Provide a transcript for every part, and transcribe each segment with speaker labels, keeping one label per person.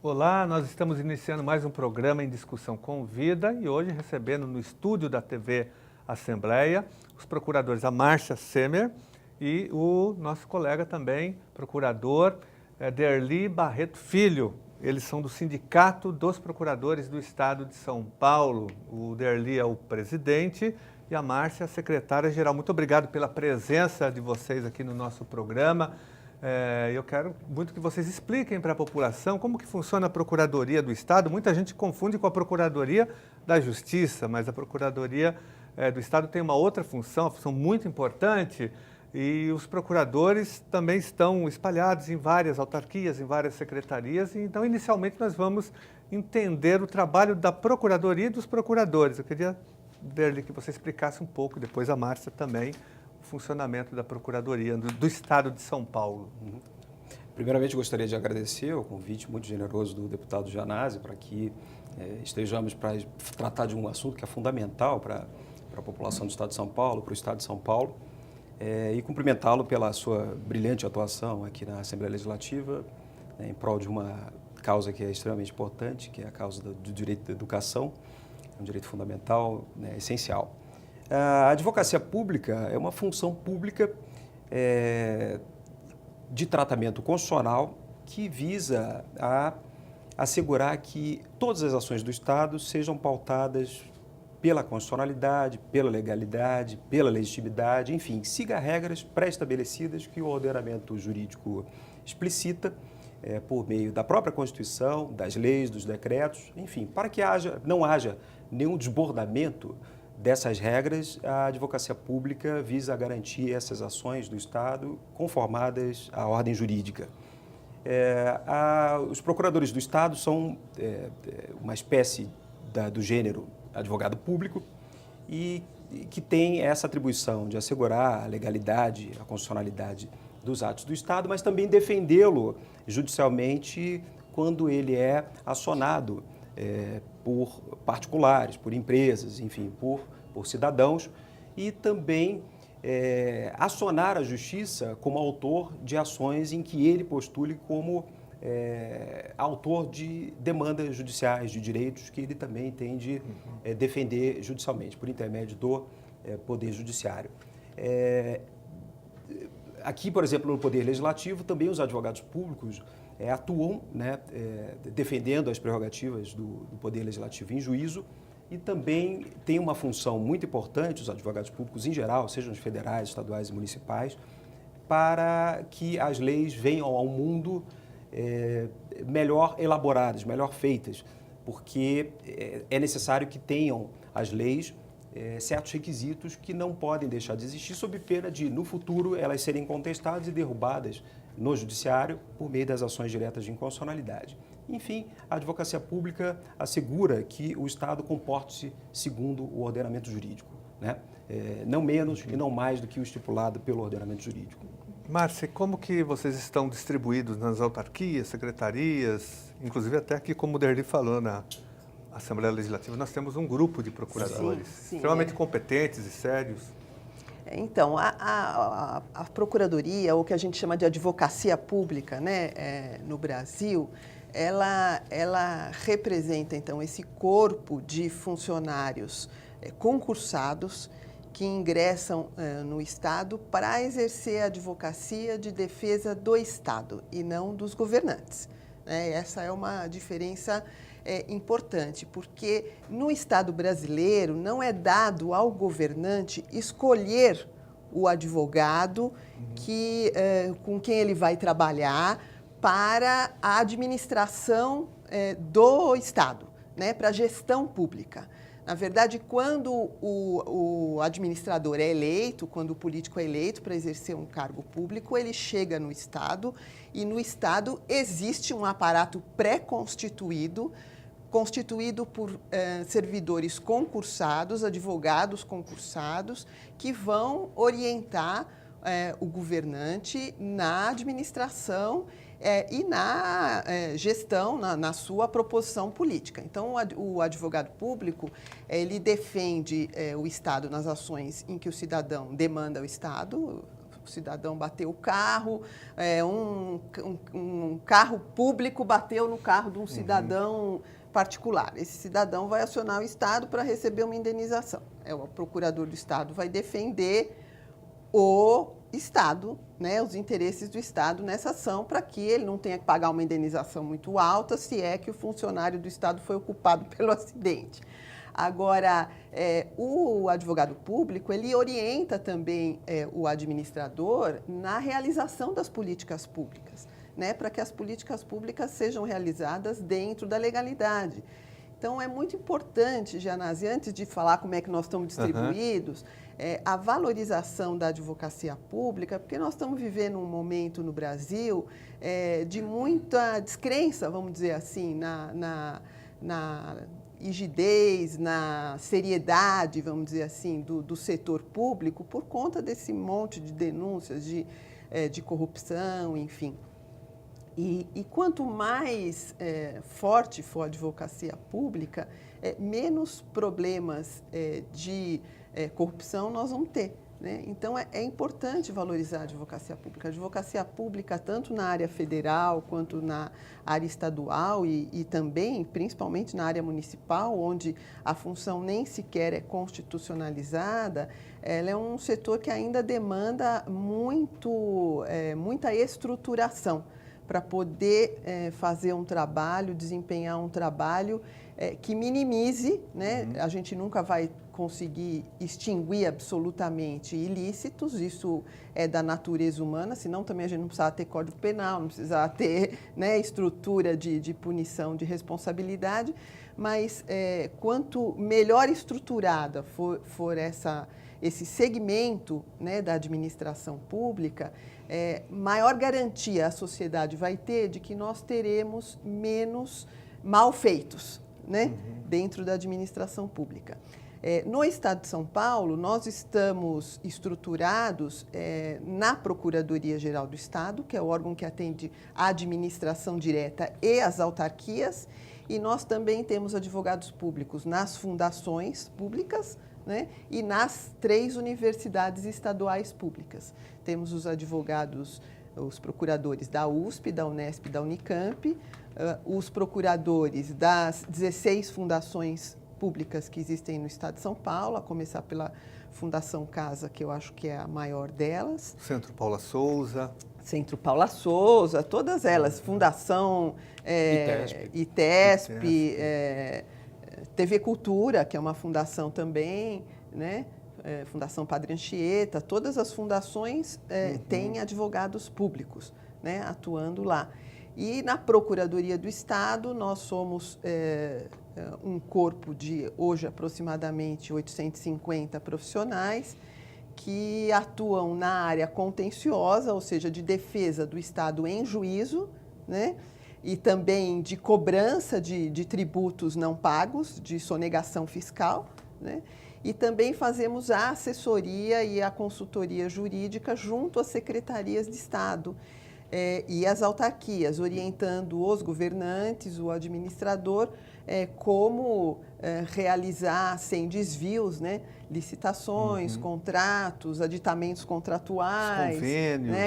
Speaker 1: Olá, nós estamos iniciando mais um programa em Discussão com Vida e hoje recebendo no estúdio da TV Assembleia os procuradores, a Márcia Semer e o nosso colega também, procurador Derli Barreto Filho. Eles são do Sindicato dos Procuradores do Estado de São Paulo. O Derli é o presidente e a Márcia a secretária-geral. Muito obrigado pela presença de vocês aqui no nosso programa. Eu quero muito que vocês expliquem para a população como que funciona a Procuradoria do Estado. Muita gente confunde com a Procuradoria da Justiça, mas a Procuradoria do Estado tem uma outra função, uma função muito importante, e os procuradores também estão espalhados em várias autarquias, em várias secretarias. Então, inicialmente, nós vamos entender o trabalho da Procuradoria e dos procuradores. Eu queria, Derli, que você explicasse um pouco, depois a Márcia também, funcionamento da Procuradoria do Estado de São Paulo.
Speaker 2: Primeiramente, gostaria de agradecer o convite muito generoso do deputado Janazzi para que estejamos para tratar de um assunto que é fundamental para a população do Estado de São Paulo, para o Estado de São Paulo, e cumprimentá-lo pela sua brilhante atuação aqui na Assembleia Legislativa, em prol de uma causa que é extremamente importante, que é a causa do direito da educação, um direito fundamental, essencial. A advocacia pública é uma função pública de tratamento constitucional que visa a assegurar que todas as ações do Estado sejam pautadas pela constitucionalidade, pela legalidade, pela legitimidade, enfim, siga regras pré-estabelecidas que o ordenamento jurídico explicita por meio da própria Constituição, das leis, dos decretos, enfim, para que não haja nenhum desbordamento dessas regras. A advocacia pública visa garantir essas ações do Estado conformadas à ordem jurídica. Os procuradores do Estado são uma espécie do gênero advogado público e que tem essa atribuição de assegurar a legalidade, a constitucionalidade dos atos do Estado, mas também defendê-lo judicialmente quando ele é acionado por particulares, por empresas, enfim, por cidadãos, e também acionar a justiça como autor de ações em que ele postule como autor de demandas judiciais, de direitos que ele também tem de defender judicialmente, por intermédio do Poder Judiciário. Aqui, por exemplo, no Poder Legislativo, também os advogados públicos atuam, defendendo as prerrogativas do Poder Legislativo em juízo, e também tem uma função muito importante, os advogados públicos em geral, sejam os federais, estaduais e municipais, para que as leis venham ao mundo melhor elaboradas, melhor feitas, porque é necessário que tenham as leis certos requisitos que não podem deixar de existir, sob pena de, no futuro, elas serem contestadas e derrubadas no judiciário por meio das ações diretas de inconstitucionalidade. Enfim, a advocacia pública assegura que o Estado comporte-se segundo o ordenamento jurídico, não menos e não mais do que o estipulado pelo ordenamento jurídico.
Speaker 1: Márcia, como que vocês estão distribuídos nas autarquias, secretarias, inclusive até aqui, como o Derli falou, na Assembleia Legislativa, nós temos um grupo de procuradores extremamente competentes e sérios.
Speaker 3: Então, a Procuradoria, ou que a gente chama de advocacia pública, no Brasil, ela representa, então, esse corpo de funcionários concursados que ingressam no Estado para exercer a advocacia de defesa do Estado e não dos governantes. Essa é uma diferença importante, porque no Estado brasileiro não é dado ao governante escolher o advogado com quem ele vai trabalhar para a administração do Estado, para a gestão pública. Na verdade, quando o administrador é eleito, quando o político é eleito para exercer um cargo público, ele chega no Estado e no Estado existe um aparato pré-constituído, constituído por servidores concursados, advogados concursados, que vão orientar o governante na administração e na gestão, na sua proposição política. Então, o advogado público, ele defende o Estado nas ações em que o cidadão demanda ao Estado, O cidadão bateu o carro, um carro público bateu no carro de um cidadão particular. Esse cidadão vai acionar o Estado para receber uma indenização. O procurador do Estado vai defender o Estado, né, os interesses do Estado nessa ação, para que ele não tenha que pagar uma indenização muito alta, se é que o funcionário do Estado foi ocupado pelo acidente. Agora, o advogado público, ele orienta também o administrador na realização das políticas públicas, né, para que as políticas públicas sejam realizadas dentro da legalidade. Então, é muito importante, Gianazzi, antes de falar como é que nós estamos distribuídos, a valorização da advocacia pública, porque nós estamos vivendo um momento no Brasil de muita descrença, vamos dizer assim, na rigidez, na seriedade, vamos dizer assim, do setor público, por conta desse monte de denúncias de corrupção, enfim. E quanto mais forte for a advocacia pública, menos problemas de corrupção nós vamos ter, né? Então, é importante valorizar a advocacia pública. A advocacia pública, tanto na área federal quanto na área estadual e também, principalmente na área municipal, onde a função nem sequer é constitucionalizada, ela é um setor que ainda demanda muita estruturação para poder fazer um trabalho, desempenhar um trabalho que minimize, né? A gente nunca vai conseguir extinguir absolutamente ilícitos, isso é da natureza humana, senão também a gente não precisava ter Código Penal, não precisava ter, né, estrutura de punição, de responsabilidade, mas quanto melhor estruturada for esse segmento, né, da administração pública, maior garantia a sociedade vai ter de que nós teremos menos malfeitos, né, dentro da administração pública. No Estado de São Paulo, nós estamos estruturados na Procuradoria-Geral do Estado, que é o órgão que atende a administração direta e as autarquias, e nós também temos advogados públicos nas fundações públicas, né, e nas 3 universidades estaduais públicas. Temos os advogados, os procuradores da USP, da Unesp e da Unicamp, os procuradores das 16 fundações públicas que existem no Estado de São Paulo, a começar pela Fundação Casa, que eu acho que é a maior delas.
Speaker 1: Centro Paula Souza.
Speaker 3: Centro Paula Souza, todas elas, Fundação ITESP, TV Cultura, que é uma fundação também, né? Fundação Padre Anchieta, todas as fundações têm advogados públicos, né, atuando lá. E na Procuradoria do Estado, nós somos um corpo de, hoje, aproximadamente 850 profissionais que atuam na área contenciosa, ou seja, de defesa do Estado em juízo, né? E também de cobrança de tributos não pagos, de sonegação fiscal, né? E também fazemos a assessoria e a consultoria jurídica junto às secretarias de Estado e às autarquias, orientando os governantes, o administrador, como realizar sem desvios, né, licitações, contratos, aditamentos contratuais,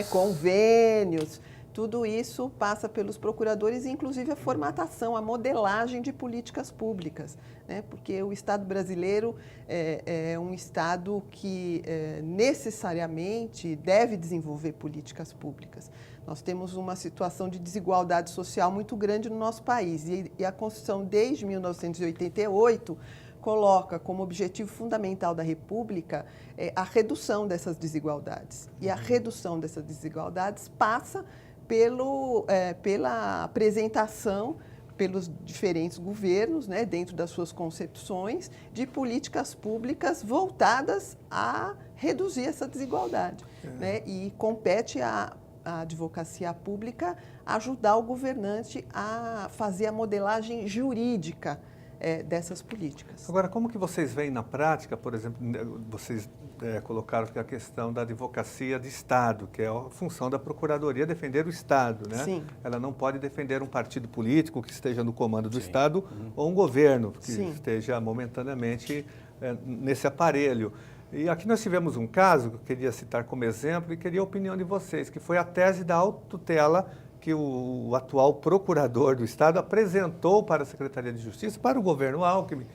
Speaker 3: convênios. Tudo isso passa pelos procuradores, inclusive a formatação, a modelagem de políticas públicas, né? Porque o Estado brasileiro é um Estado que necessariamente deve desenvolver políticas públicas. Nós temos uma situação de desigualdade social muito grande no nosso país e a Constituição, desde 1988, coloca como objetivo fundamental da República a redução dessas desigualdades. E a redução dessas desigualdades passa pela apresentação pelos diferentes governos, né, dentro das suas concepções, de políticas públicas voltadas a reduzir essa desigualdade. Né? E compete à advocacia pública ajudar o governante a fazer a modelagem jurídica dessas políticas.
Speaker 1: Agora, como que vocês veem na prática, por exemplo, vocês colocaram que a questão da advocacia de Estado, que é a função da Procuradoria defender o Estado, né?
Speaker 3: Sim.
Speaker 1: Ela não pode defender um partido político que esteja no comando do Estado ou um governo que esteja momentaneamente nesse aparelho. E aqui nós tivemos um caso que eu queria citar como exemplo e queria a opinião de vocês, que foi a tese da autotutela que o atual procurador do Estado apresentou para a Secretaria de Justiça, para o governo Alckmin,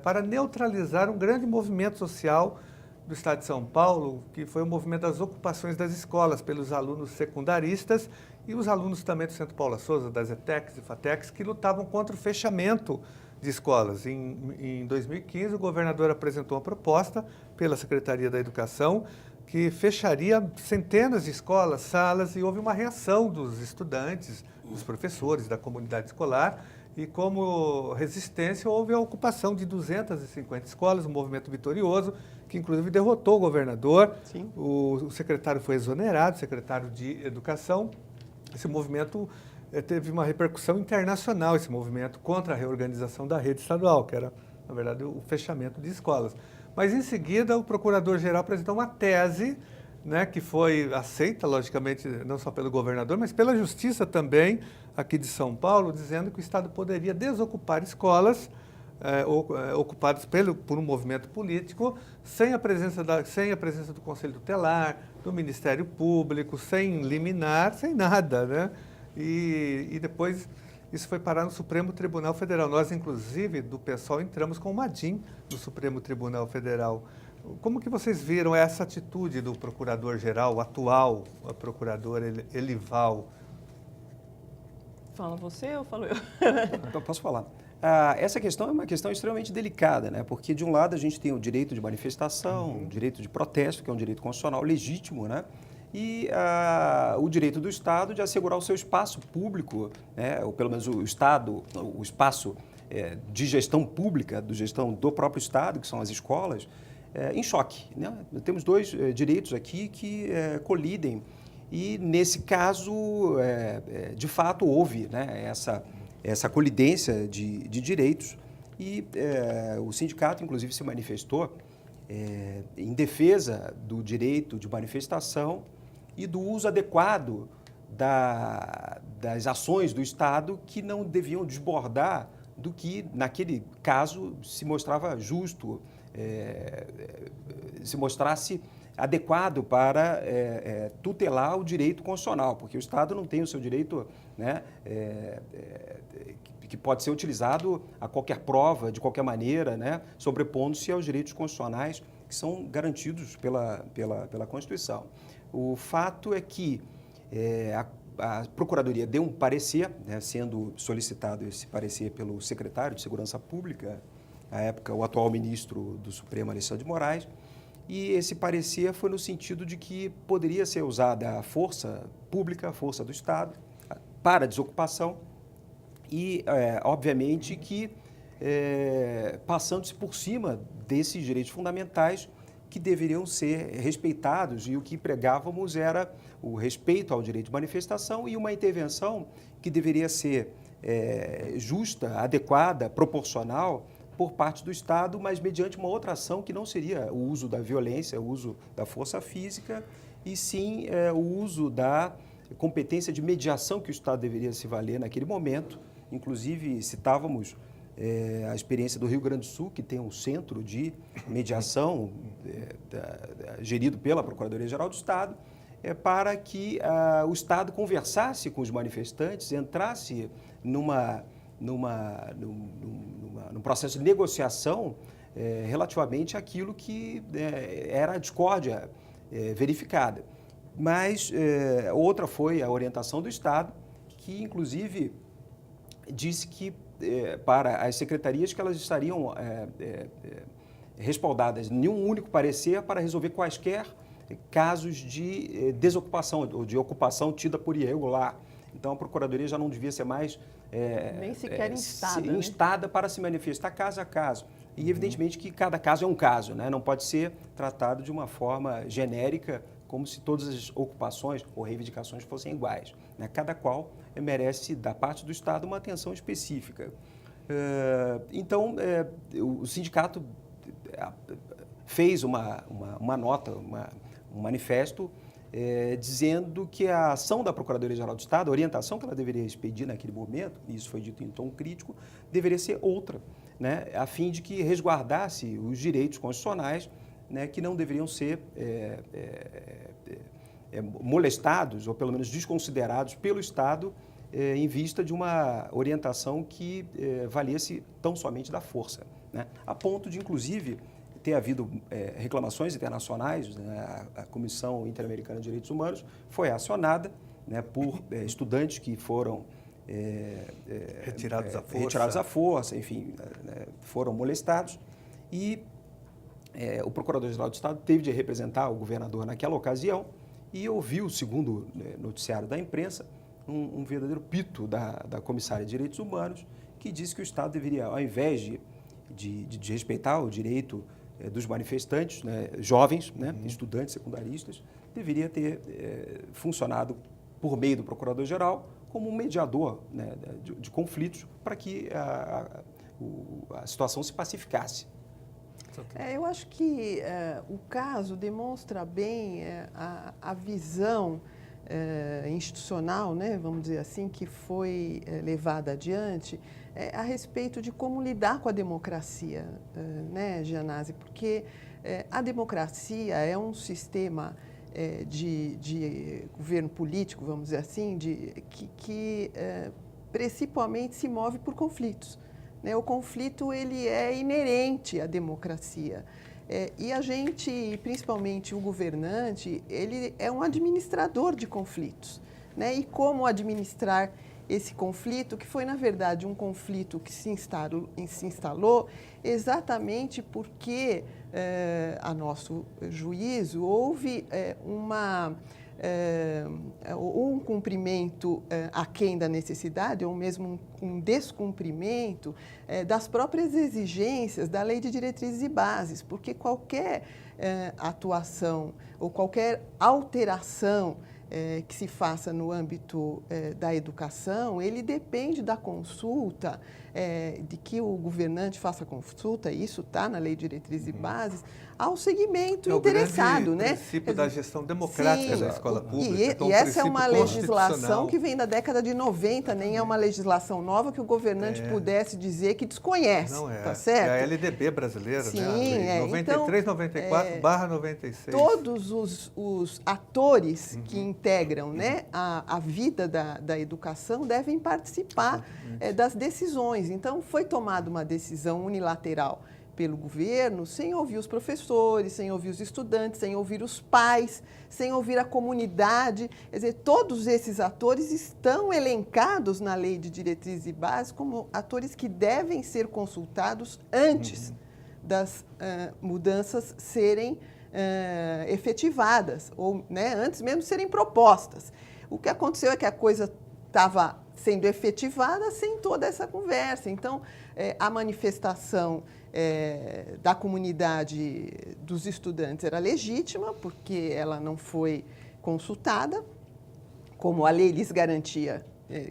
Speaker 1: para neutralizar um grande movimento social do Estado de São Paulo, que foi o movimento das ocupações das escolas pelos alunos secundaristas e os alunos também do Centro Paula Souza, das ETECs e FATECs, que lutavam contra o fechamento de escolas. Em 2015, o governador apresentou uma proposta pela Secretaria da Educação que fecharia centenas de escolas, salas, e houve uma reação dos estudantes, dos professores, da comunidade escolar, e como resistência houve a ocupação de 250 escolas, um movimento vitorioso, que inclusive derrotou o governador.
Speaker 3: Sim.
Speaker 1: O secretário foi exonerado, o secretário de Educação. Esse movimento teve uma repercussão internacional, esse movimento contra a reorganização da rede estadual, que era, na verdade, o fechamento de escolas. Mas, em seguida, o procurador-geral apresentou uma tese, né, que foi aceita, logicamente, não só pelo governador, mas pela Justiça também, aqui de São Paulo, dizendo que o Estado poderia desocupar escolas ocupadas por um movimento político, sem a presença do Conselho Tutelar, do Ministério Público, sem liminar, sem nada, né? E depois isso foi parar no Supremo Tribunal Federal. Nós, inclusive, do PSOL, entramos com uma DIN no Supremo Tribunal Federal. Como que vocês viram essa atitude do procurador-geral, o atual procurador Elival?
Speaker 3: Fala você ou falo eu?
Speaker 2: Então, posso falar. Essa questão é uma questão extremamente delicada, né? Porque, de um lado, a gente tem o direito de manifestação, o direito de protesto, que é um direito constitucional legítimo, né? E o direito do Estado de assegurar o seu espaço público, né? Ou pelo menos o Estado, o espaço de gestão pública, de gestão do próprio Estado, que são as escolas, em choque, né? Temos dois direitos aqui que colidem e, nesse caso, de fato, houve, né, essa colidência de direitos e o sindicato, inclusive, se manifestou em defesa do direito de manifestação e do uso adequado das ações do Estado que não deviam desbordar do que, naquele caso, se mostrava justo, se mostrasse adequado para tutelar o direito constitucional, porque o Estado não tem o seu direito, né, que pode ser utilizado a qualquer prova, de qualquer maneira, né, sobrepondo-se aos direitos constitucionais que são garantidos pela Constituição. O fato é que a Procuradoria deu um parecer, né, sendo solicitado esse parecer pelo secretário de Segurança Pública, à época o atual ministro do Supremo, Alexandre de Moraes, e esse parecer foi no sentido de que poderia ser usada a força pública, a força do Estado, para a desocupação e, obviamente, que passando-se por cima desses direitos fundamentais que deveriam ser respeitados, e o que pregávamos era o respeito ao direito de manifestação e uma intervenção que deveria ser justa, adequada, proporcional por parte do Estado, mas mediante uma outra ação que não seria o uso da violência, o uso da força física, e sim o uso da competência de mediação que o Estado deveria se valer naquele momento. Inclusive, citávamos a experiência do Rio Grande do Sul, que tem um centro de mediação gerido pela Procuradoria-Geral do Estado, para que o Estado conversasse com os manifestantes, entrasse num processo de negociação relativamente àquilo que era a discórdia verificada. Mas outra foi a orientação do Estado, que inclusive disse que para as secretarias que elas estariam respaldadas em um único parecer para resolver quaisquer casos de desocupação ou de ocupação tida por irregular. Então, a Procuradoria já não devia ser mais
Speaker 3: nem sequer instada,
Speaker 2: para se manifestar caso a caso. E, evidentemente, que cada caso é um caso, né? Não pode ser tratado de uma forma genérica, como se todas as ocupações ou reivindicações fossem iguais, né? Cada qual merece, da parte do Estado, uma atenção específica. Então, o sindicato fez uma nota, um manifesto, dizendo que a ação da Procuradoria-Geral do Estado, a orientação que ela deveria expedir naquele momento, e isso foi dito em tom crítico, deveria ser outra, né, a fim de que resguardasse os direitos constitucionais né, que não deveriam ser molestados, ou pelo menos desconsiderados pelo Estado, em vista de uma orientação que valia-se tão somente da força, né? A ponto de, inclusive, ter havido reclamações internacionais, né? A Comissão Interamericana de Direitos Humanos foi acionada, né, por estudantes que foram retirados à força, enfim, foram molestados, e o Procurador-Geral do Estado teve de representar o governador naquela ocasião e ouviu, segundo o noticiário da imprensa, um verdadeiro pito da Comissária de Direitos Humanos, que disse que o Estado deveria, ao invés de respeitar o direito dos manifestantes, né, jovens, né, estudantes secundaristas, deveria ter funcionado por meio do Procurador-Geral como um mediador, né, de conflitos para que a situação se pacificasse.
Speaker 3: Eu acho que o caso demonstra bem a visão institucional, né, vamos dizer assim, que foi levada adiante a respeito de como lidar com a democracia, né, Gianazzi? Porque a democracia é um sistema de governo político, vamos dizer assim, que principalmente se move por conflitos, né? O conflito ele é inerente à democracia. E a gente, principalmente o governante, ele é um administrador de conflitos, né? E como administrar esse conflito, que foi, na verdade, um conflito que se instalou exatamente porque, a nosso juízo, houve um cumprimento aquém da necessidade, ou mesmo um descumprimento das próprias exigências da Lei de Diretrizes e Bases, porque qualquer atuação ou qualquer alteração que se faça no âmbito da educação, ele depende da consulta, de que o governante faça consulta, isso está na Lei de Diretrizes e Bases, ao segmento interessado, né?
Speaker 1: É o princípio da gestão democrática da escola pública.
Speaker 3: Então, e essa é uma legislação que vem da década de 90, nem é uma legislação nova que o governante pudesse dizer que desconhece,
Speaker 1: não é.
Speaker 3: Tá certo?
Speaker 1: É a LDB brasileira,
Speaker 3: sim,
Speaker 1: né? 93, então, 94/96.
Speaker 3: Todos os atores que integram, né, a vida da educação devem participar das decisões. Então, foi tomada uma decisão unilateral pelo governo, sem ouvir os professores, sem ouvir os estudantes, sem ouvir os pais, sem ouvir a comunidade. Quer dizer, todos esses atores estão elencados na Lei de Diretrizes e Bases como atores que devem ser consultados antes das mudanças serem efetivadas, ou, né, antes mesmo de serem propostas. O que aconteceu é que a coisa estava sendo efetivada sem toda essa conversa. Então, a manifestação da comunidade dos estudantes era legítima, porque ela não foi consultada, como a lei lhes garantia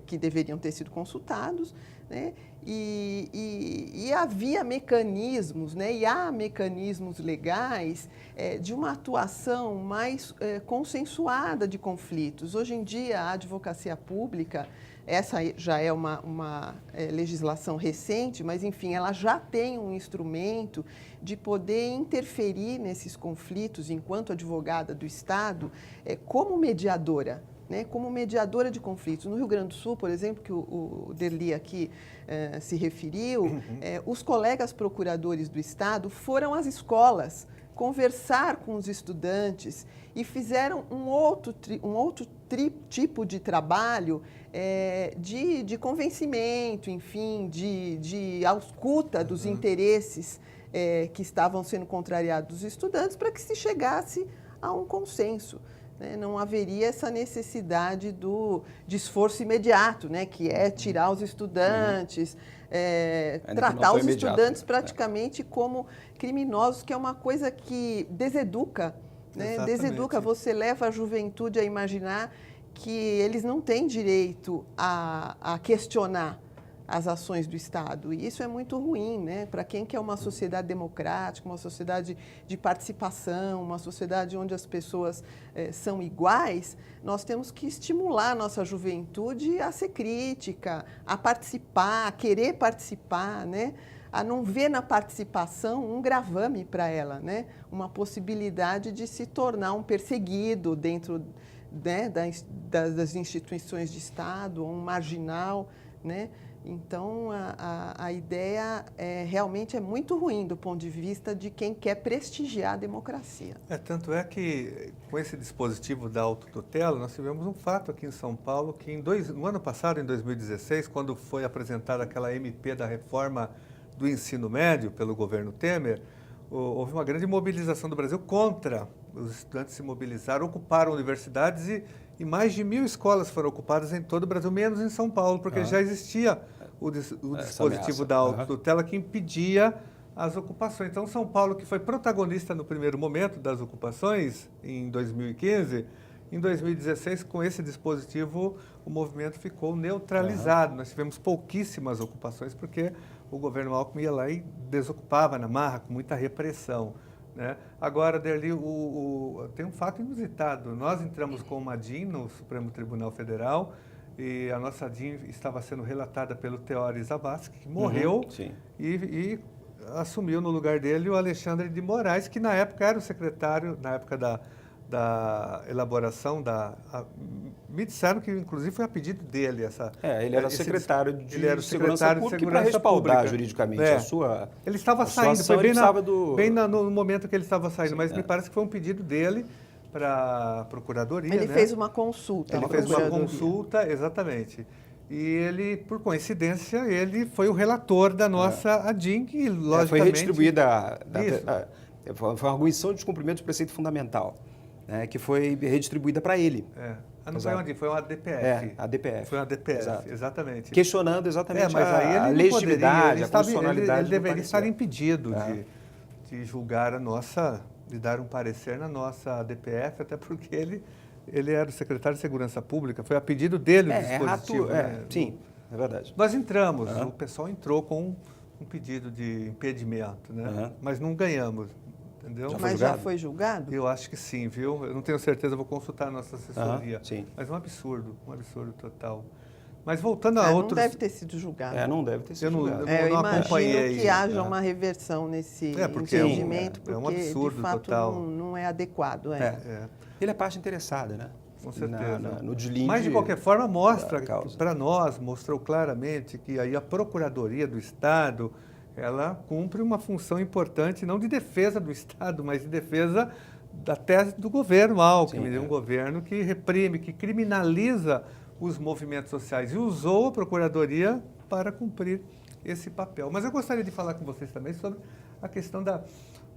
Speaker 3: que deveriam ter sido consultados, né? E havia mecanismos, né? E há mecanismos legais de uma atuação mais consensuada de conflitos. Hoje em dia, a advocacia pública, essa já é uma legislação recente, mas, enfim, ela já tem um instrumento de poder interferir nesses conflitos, enquanto advogada do Estado, como mediadora, né, como mediadora de conflitos. No Rio Grande do Sul, por exemplo, que o Derli aqui se referiu, os colegas procuradores do Estado foram às escolas conversar com os estudantes e fizeram um outro tipo de trabalho de convencimento, enfim, de ausculta dos interesses que estavam sendo contrariados dos estudantes, para que se chegasse a um consenso. Não haveria essa necessidade de esforço imediato, né, que é tirar os estudantes, tratar os estudantes praticamente como criminosos, que é uma coisa que deseduca, né? Deseduca, você leva a juventude a imaginar que eles não têm direito a questionar as ações do Estado. E isso é muito ruim, né? Para quem quer uma sociedade democrática, uma sociedade de participação, uma sociedade onde as pessoas são iguais, nós temos que estimular a nossa juventude a ser crítica, a participar, a querer participar, né? a não ver na participação um gravame para ela, né? Uma possibilidade de se tornar um perseguido dentro, né, das instituições de Estado, um marginal, né? Então, a ideia realmente é muito ruim do ponto de vista de quem quer prestigiar a democracia.
Speaker 1: Tanto é que, com esse dispositivo da autotutela, nós tivemos um fato aqui em São Paulo, que no ano passado, em 2016, quando foi apresentada aquela MP da reforma do ensino médio pelo governo Temer, houve uma grande mobilização do Brasil contra. Os estudantes se mobilizaram, ocuparam universidades e mais de 1.000 escolas foram ocupadas em todo o Brasil, menos em São Paulo, porque já existia o dispositivo da autotutela que impedia as ocupações. Então, São Paulo, que foi protagonista no primeiro momento das ocupações, em 2015, em 2016, com esse dispositivo, o movimento ficou neutralizado. Nós tivemos pouquíssimas ocupações, porque o governo Alckmin ia lá e desocupava na marra, com muita repressão, né? Agora, Derli, tem um fato inusitado. Nós entramos com uma DIN no Supremo Tribunal Federal e a nossa DIN estava sendo relatada pelo Teori Zavascki, que morreu e assumiu no lugar dele o Alexandre de Moraes, que na época era o secretário, na época da elaboração me disseram que, inclusive, foi a pedido dele essa...
Speaker 2: ele era secretário de
Speaker 1: Segurança Pública
Speaker 2: para respaldar juridicamente a sua...
Speaker 1: Ele estava saindo, foi bem no momento que ele estava saindo, mas me parece que foi um pedido dele para a Procuradoria.
Speaker 3: Ele fez uma consulta.
Speaker 1: Ele fez uma consulta, exatamente. E ele, por coincidência, ele foi o relator da nossa ADIM, que logicamente...
Speaker 2: Foi redistribuída... Foi uma arguição de descumprimento do preceito fundamental, né, que foi redistribuída para ele.
Speaker 1: Não foi uma ADIM, foi uma DPF.
Speaker 2: A DPF.
Speaker 1: Foi uma DPF, exatamente.
Speaker 2: Questionando exatamente
Speaker 1: mas aí
Speaker 2: a
Speaker 1: ele
Speaker 2: legitimidade, a constitucionalidade.
Speaker 1: Ele deveria estar impedido de julgar de dar um parecer na nossa DPF, até porque ele era o secretário de Segurança Pública, foi a pedido dele o dispositivo.
Speaker 2: Sim, é verdade.
Speaker 1: Nós entramos, o pessoal entrou com um pedido de impedimento, né? Mas não ganhamos, entendeu?
Speaker 3: Já foi julgado?
Speaker 1: Eu acho que sim, viu? Eu não tenho certeza, vou consultar a nossa assessoria.
Speaker 2: Sim.
Speaker 1: Mas um absurdo total. Mas voltando a outros...
Speaker 3: Não deve ter sido julgado.
Speaker 2: Não deve ter sido julgado.
Speaker 3: Eu
Speaker 1: acompanhei.
Speaker 3: Imagino que haja uma reversão nesse entendimento, porque
Speaker 1: um absurdo
Speaker 3: de fato
Speaker 1: total.
Speaker 3: Não é adequado.
Speaker 2: Ele é parte interessada, né?
Speaker 1: Com certeza.
Speaker 2: No deslinde.
Speaker 1: Mas, de qualquer forma, mostra, para nós, mostrou claramente que aí a Procuradoria do Estado, ela cumpre uma função importante, não de defesa do Estado, mas de defesa da tese do governo Alckmin, um governo que reprime, que criminaliza os movimentos sociais, e usou a Procuradoria para cumprir esse papel. Mas eu gostaria de falar com vocês também sobre a questão da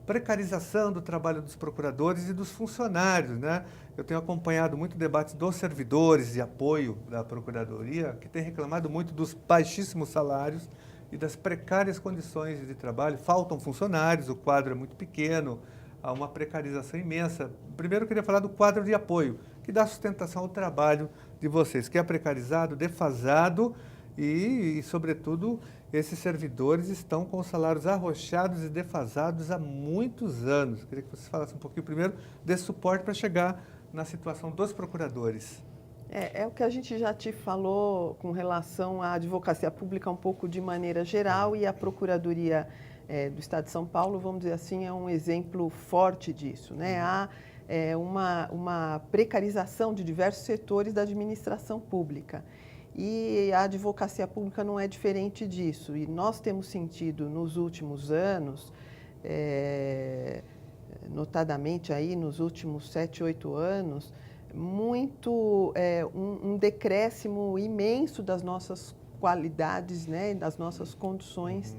Speaker 1: precarização do trabalho dos procuradores e dos funcionários, né? Eu tenho acompanhado muito debates dos servidores de apoio da Procuradoria, que têm reclamado muito dos baixíssimos salários e das precárias condições de trabalho. Faltam funcionários, o quadro é muito pequeno, há uma precarização imensa. Primeiro eu queria falar do quadro de apoio, que dá sustentação ao trabalho de vocês, que é precarizado, defasado e, sobretudo, esses servidores estão com salários arrochados e defasados há muitos anos. Eu queria que vocês falassem um pouquinho primeiro desse suporte para chegar na situação dos procuradores.
Speaker 3: É o que a gente já te falou com relação à advocacia pública um pouco de maneira geral, e a Procuradoria do Estado de São Paulo, vamos dizer assim, é um exemplo forte disso, né? Há uma precarização de diversos setores da administração pública. E a advocacia pública não é diferente disso. E nós temos sentido nos últimos anos, notadamente aí nos últimos 7, 8 anos, muito um decréscimo imenso das nossas qualidades, né, das nossas condições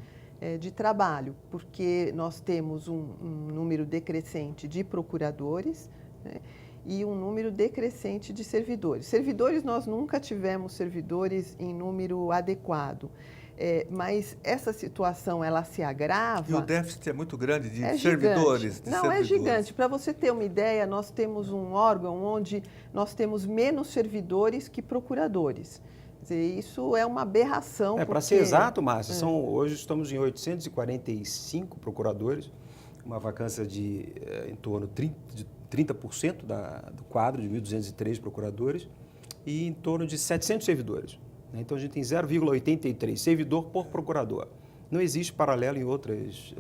Speaker 3: de trabalho, porque nós temos um número decrescente de procuradores, né, e um número decrescente de servidores. Servidores, nós nunca tivemos servidores em número adequado. Mas essa situação, ela se agrava...
Speaker 1: E o déficit é muito grande de servidores.
Speaker 3: É gigante. Para você ter uma ideia, nós temos um órgão onde nós temos menos servidores que procuradores. Quer dizer, isso é uma aberração.
Speaker 2: Para ser exato, Márcia, hoje estamos em 845 procuradores, uma vacância de em torno de 30% do quadro de 1.203 procuradores e em torno de 700 servidores. Então, a gente tem 0,83 servidor por procurador. não existe paralelo em outras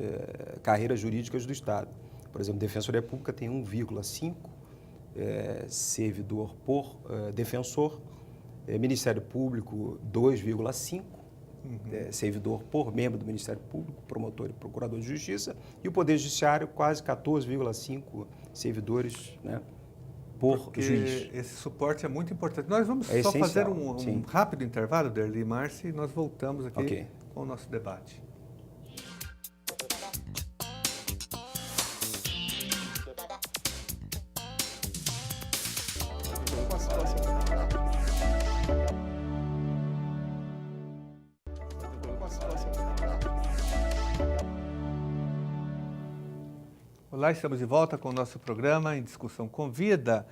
Speaker 2: carreiras jurídicas do Estado. Por exemplo, Defensoria Pública tem 1,5 servidor por defensor, Ministério Público 2,5 servidor por membro do Ministério Público, promotor e procurador de justiça, e o Poder Judiciário quase 14,5 servidores, né, por
Speaker 1: Porque
Speaker 2: juiz.
Speaker 1: esse suporte é muito importante. Nós vamos
Speaker 2: É
Speaker 1: só
Speaker 2: essencial,
Speaker 1: fazer um
Speaker 2: sim.
Speaker 1: rápido intervalo, Derli e Márcia, e nós voltamos aqui
Speaker 2: Ok.
Speaker 1: com o nosso debate. Olá, estamos de volta com o nosso programa em Discussão com Vida,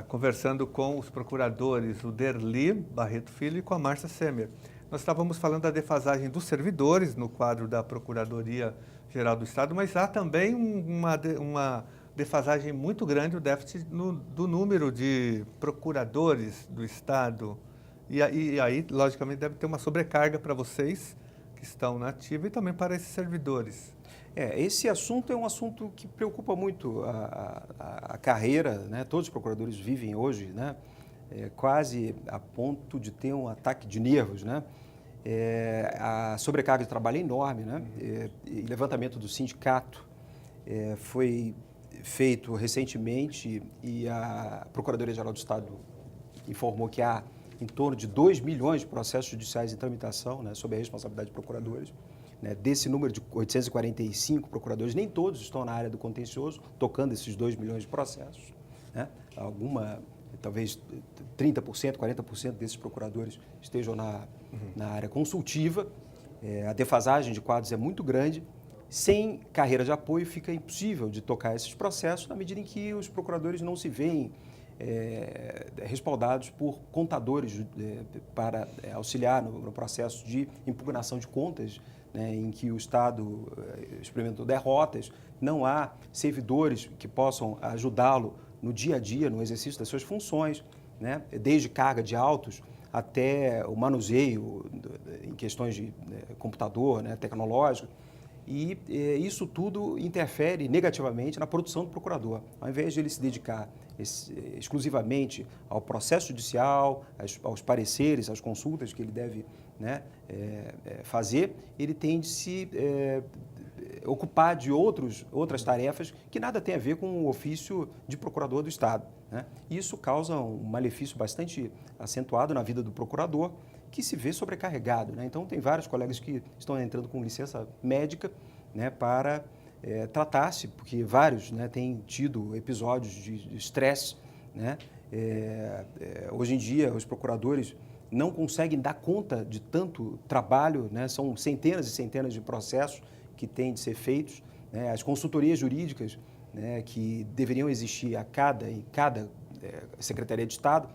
Speaker 1: conversando com os procuradores, o Derli Barreto Filho e com a Márcia Semer. Nós estávamos falando da defasagem dos servidores no quadro da Procuradoria-Geral do Estado, mas há também uma defasagem muito grande, o déficit do número de procuradores do Estado. E aí, logicamente, deve ter uma sobrecarga para vocês que estão na ativa e também para esses servidores.
Speaker 2: Esse assunto é um assunto que preocupa muito a carreira, né? Todos os procuradores vivem hoje, né? Quase a ponto de ter um ataque de nervos, né? A sobrecarga de trabalho é enorme, né? E levantamento do sindicato foi feito recentemente e a Procuradoria-Geral do Estado informou que há em torno de 2 milhões de processos judiciais em tramitação, né, sob a responsabilidade de procuradores. Desse número de 845 procuradores, nem todos estão na área do contencioso, tocando esses 2 milhões de processos, né? Talvez 30%, 40% desses procuradores estejam na área consultiva. A defasagem de quadros é muito grande. Sem carreira de apoio fica impossível de tocar esses processos, na medida em que os procuradores não se veem respaldados por contadores para auxiliar no processo de impugnação de contas, né, em que o Estado experimentou derrotas. Não há servidores que possam ajudá-lo no dia a dia, no exercício das suas funções, né, desde carga de autos até o manuseio em questões de computador, né, tecnológico. E isso tudo interfere negativamente na produção do procurador. Ao invés de ele se dedicar exclusivamente ao processo judicial, aos pareceres, às consultas que ele deve, né, fazer, ele tem de se ocupar de outras tarefas que nada tem a ver com o ofício de procurador do Estado, né? Isso causa um malefício bastante acentuado na vida do procurador, que se vê sobrecarregado, né? Então, tem vários colegas que estão entrando com licença médica, né, para tratar-se, porque vários, né, têm tido episódios de estresse, né? Hoje em dia, os procuradores não conseguem dar conta de tanto trabalho, né? São centenas e centenas de processos que têm de ser feitos, né? As consultorias jurídicas, né, que deveriam existir em cada Secretaria de Estado,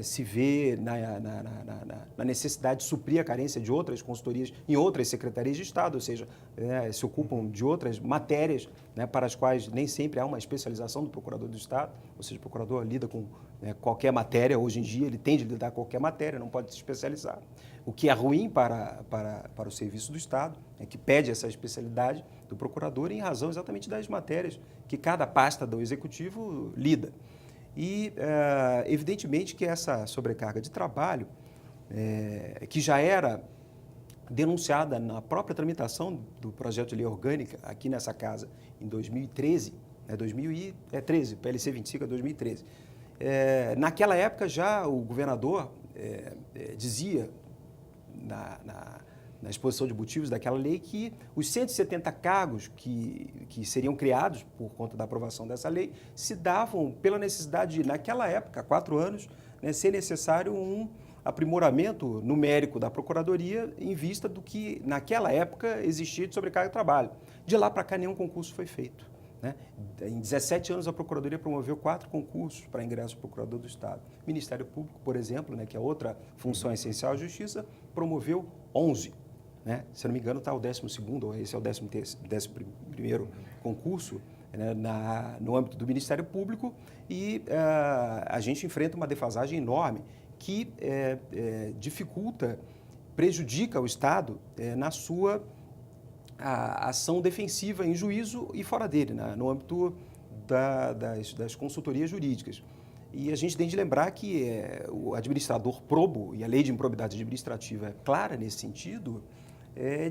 Speaker 2: se vê na necessidade de suprir a carência de outras consultorias em outras secretarias de Estado, ou seja, se ocupam de outras matérias, né, para as quais nem sempre há uma especialização do procurador do Estado, ou seja, o procurador lida com qualquer matéria, hoje em dia ele tem de lidar com qualquer matéria, não pode se especializar. O que é ruim para o serviço do Estado, que pede essa especialidade do procurador em razão exatamente das matérias que cada pasta do Executivo lida. E, evidentemente, que essa sobrecarga de trabalho, que já era denunciada na própria tramitação do projeto de lei orgânica aqui nessa casa em 2013, 2013, PLC 25 é 2013. Naquela época já o governador dizia na exposição de motivos daquela lei que os 170 cargos que seriam criados por conta da aprovação dessa lei se davam pela necessidade de, naquela época, há 4 anos, né, ser necessário um aprimoramento numérico da Procuradoria em vista do que, naquela época, existia de sobrecarga de trabalho. De lá para cá, nenhum concurso foi feito, né? Em 17 anos, a Procuradoria promoveu 4 concursos para ingresso do Procurador do Estado. O Ministério Público, por exemplo, né, que é outra função essencial à Justiça, promoveu 11. Né? Se não me engano, está o 12º, ou esse é o 11º concurso, né, no âmbito do Ministério Público, e a gente enfrenta uma defasagem enorme que dificulta prejudica o Estado na sua ação defensiva em juízo e fora dele, no âmbito das consultorias jurídicas. E a gente tem de lembrar que o administrador probo, e a lei de improbidade administrativa é clara nesse sentido,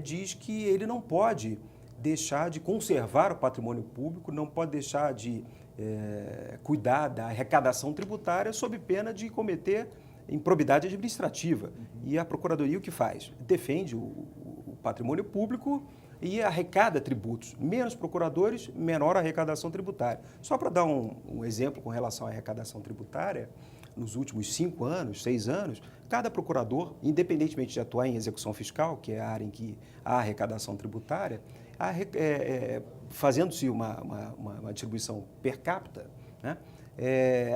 Speaker 2: diz que ele não pode deixar de conservar o patrimônio público, não pode deixar de cuidar da arrecadação tributária sob pena de cometer improbidade administrativa. E a Procuradoria o que faz? Defende o patrimônio público e arrecada tributos. Menos procuradores, menor arrecadação tributária. Só para dar um exemplo com relação à arrecadação tributária, nos últimos 5 anos, 6 anos, cada procurador, independentemente de atuar em execução fiscal, que é a área em que há arrecadação tributária, fazendo-se uma distribuição per capita, né,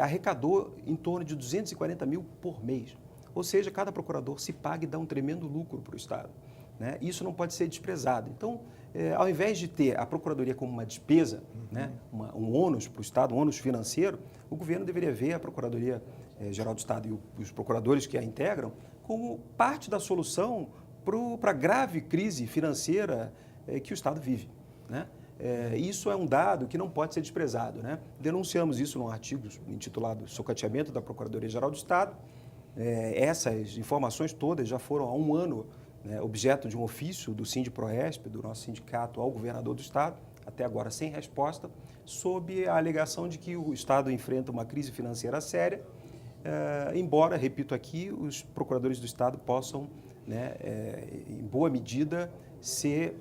Speaker 2: arrecadou em torno de 240 mil por mês. Ou seja, cada procurador se paga e dá um tremendo lucro para o Estado. Né? Isso não pode ser desprezado. Então, ao invés de ter a Procuradoria como uma despesa, né, um ônus para o Estado, um ônus financeiro, o governo deveria ver a Procuradoria-Geral do Estado e os procuradores que a integram como parte da solução para a grave crise financeira que o Estado vive. Né? Isso é um dado que não pode ser desprezado. Né? Denunciamos isso num artigo intitulado Socateamento da Procuradoria-Geral do Estado. Essas informações todas já foram há um ano objeto de um ofício do Sindproesp, do nosso sindicato, ao governador do Estado, até agora sem resposta, sob a alegação de que o Estado enfrenta uma crise financeira séria, embora, repito aqui, os procuradores do Estado possam, em boa medida, ser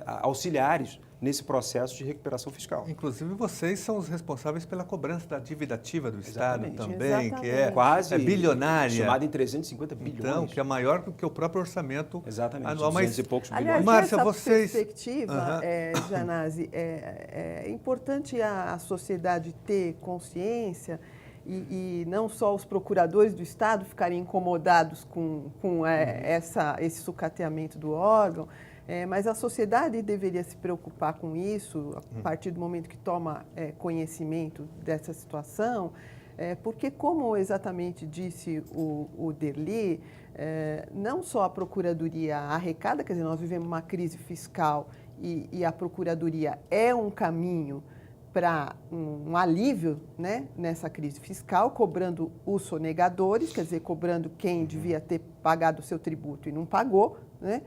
Speaker 2: auxiliares nesse processo de recuperação fiscal.
Speaker 1: Inclusive, vocês são os responsáveis pela cobrança da dívida ativa do Estado.
Speaker 2: Exatamente.
Speaker 1: Também,
Speaker 3: Exatamente.
Speaker 1: que é
Speaker 2: quase
Speaker 1: bilionária.
Speaker 2: Chamada em 350 bilhões.
Speaker 1: Então, que é maior do que o próprio orçamento
Speaker 2: Exatamente,
Speaker 1: anual.
Speaker 2: 200 e poucos bilhões.
Speaker 3: Aliás,
Speaker 1: Márcia,
Speaker 3: nessa
Speaker 1: vocês...
Speaker 3: perspectiva, Janase, é importante a sociedade ter consciência e não só os procuradores do Estado ficarem incomodados com esse sucateamento do órgão, mas a sociedade deveria se preocupar com isso a partir do momento que toma conhecimento dessa situação, porque, como exatamente disse o Derli, não só a Procuradoria arrecada, quer dizer, nós vivemos uma crise fiscal e a Procuradoria é um caminho para um alívio, né, nessa crise fiscal, cobrando os sonegadores, quer dizer, cobrando quem devia ter pagado o seu tributo e não pagou, né?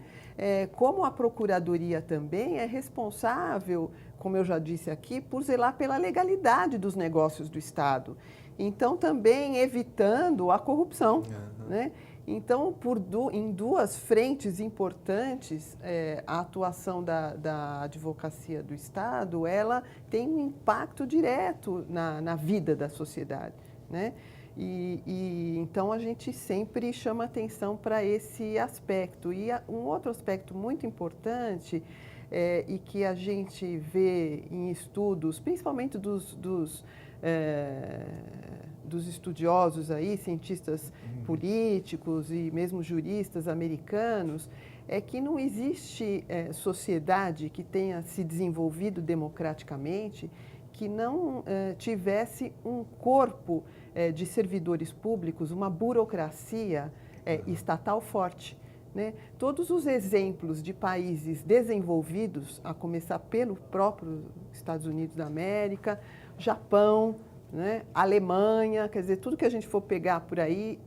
Speaker 3: Como a Procuradoria também é responsável, como eu já disse aqui, por zelar pela legalidade dos negócios do Estado. Então, também evitando a corrupção, né? Então, em duas frentes importantes, a atuação da advocacia do Estado, ela tem um impacto direto na vida da sociedade, né? Então, a gente sempre chama atenção para esse aspecto. E um outro aspecto muito importante e que a gente vê em estudos, principalmente dos estudiosos aí, cientistas políticos e mesmo juristas americanos, é que não existe sociedade que tenha se desenvolvido democraticamente que não tivesse um corpo de servidores públicos, uma burocracia estatal forte. Né? Todos os exemplos de países desenvolvidos, a começar pelo próprio Estados Unidos da América, Japão, né? Alemanha, quer dizer, tudo que a gente for pegar por aí,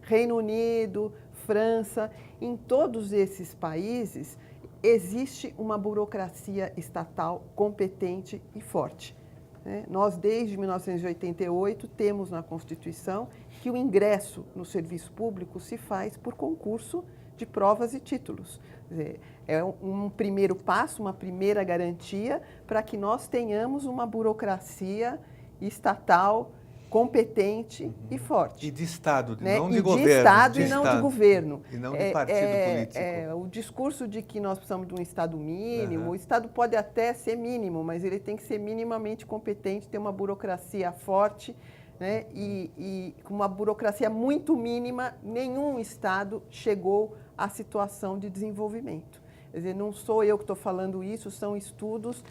Speaker 3: Reino Unido, França, em todos esses países existe uma burocracia estatal competente e forte. Né? Nós, desde 1988, temos na Constituição que o ingresso no serviço público se faz por concurso de provas e títulos. Quer dizer, é um primeiro passo, uma primeira garantia para que nós tenhamos uma burocracia estatal competente e forte.
Speaker 1: E de Estado,
Speaker 3: né?
Speaker 1: não de
Speaker 3: e
Speaker 1: governo.
Speaker 3: De Estado e não de governo.
Speaker 1: E não de partido político.
Speaker 3: O discurso de que nós precisamos de um Estado mínimo,
Speaker 1: Uhum.
Speaker 3: O Estado pode até ser mínimo, mas ele tem que ser minimamente competente, ter uma burocracia forte, né? E com uma burocracia muito mínima, nenhum Estado chegou à situação de desenvolvimento. Quer dizer, não sou eu que estou falando isso, são estudos